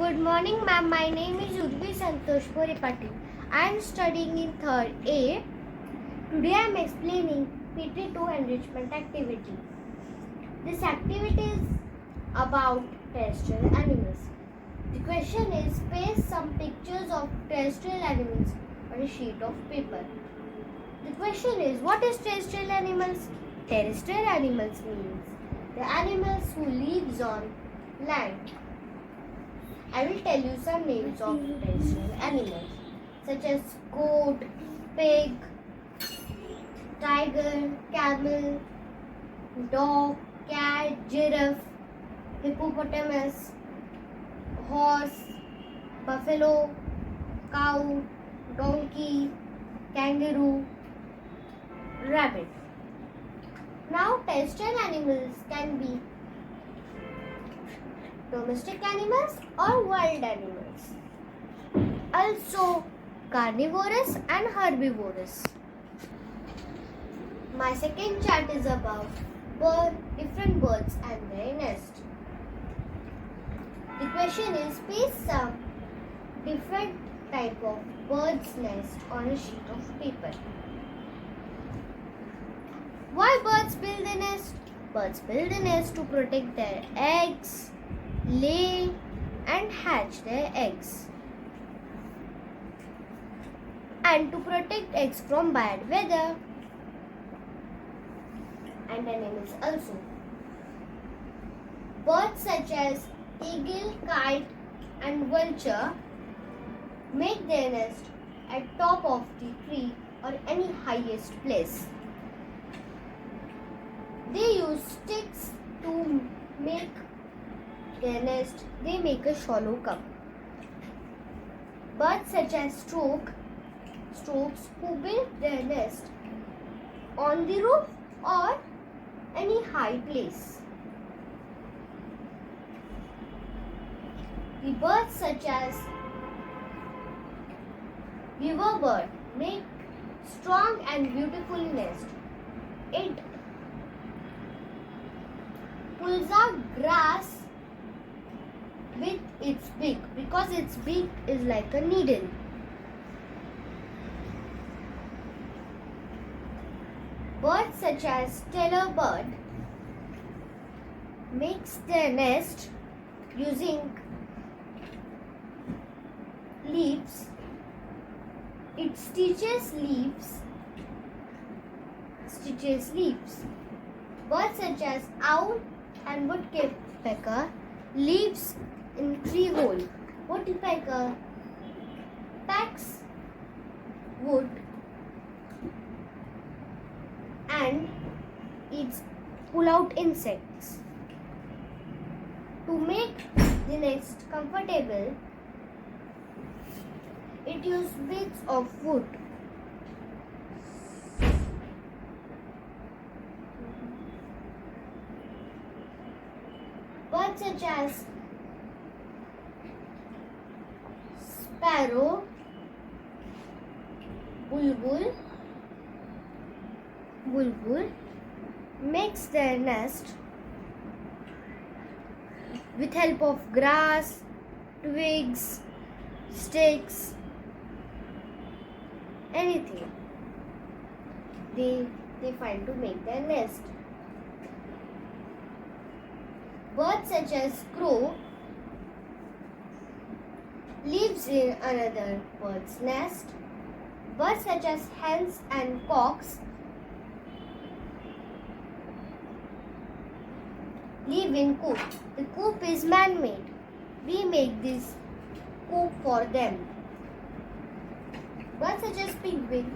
Good morning, ma'am. My name is Urvi Santosh Patil. I am studying in 3rd A. Today I am explaining PT2 enrichment activity. This activity is about terrestrial animals. The question is, paste some pictures of terrestrial animals on a sheet of paper. The question is, what is terrestrial animals? Terrestrial animals means the animals who lives on land. I will tell you some names of terrestrial animals such as goat, pig, tiger, camel, dog, cat, giraffe, hippopotamus, horse, buffalo, cow, donkey, kangaroo, rabbit. Now, terrestrial animals can be domestic animals or wild animals. Also carnivorous and herbivorous. My second chart is about different birds and their nest. The question is, piece some different type of bird's nest on a sheet of paper. Why birds build a nest? Birds build a nest to protect their eggs, lay and hatch their eggs, and to protect eggs from bad weather and animals also. Birds such as eagle, kite and vulture make their nest at top of the tree or any highest place. They use sticks to make their nest. They make a shallow cup. Birds such as storks who build their nest on the roof or any high place. The birds such as beaver bird make strong and beautiful nest. It pulls out grass with its beak because its beak is like a needle. Birds such as stellar bird makes their nest using leaves. It stitches leaves. Birds such as owl and woodpecker lives in tree hole. Woodpecker packs wood and pull out insects. To make the nest comfortable, it uses bits of wood. Birds such as sparrow, bulbul makes their nest with help of grass, twigs, sticks, anything they find to make their nest. Birds such as crow lives in another bird's nest. Birds such as hens and cocks live in coop. The coop is man-made. We make this coop for them. Birds such as penguin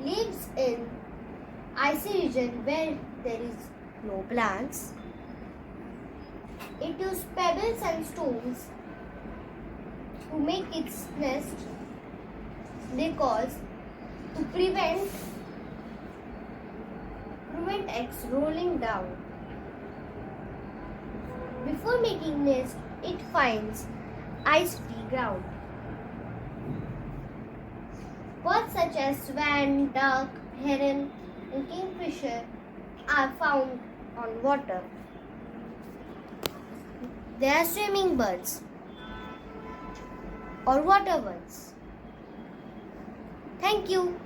lives in icy region where there is no plants. It uses pebbles and stones to make its nest because to prevent eggs rolling down. Before making nest, it finds ice-free ground. Birds such as swan, duck, heron and kingfisher are found on water. They are swimming birds. or water ones. Thank you.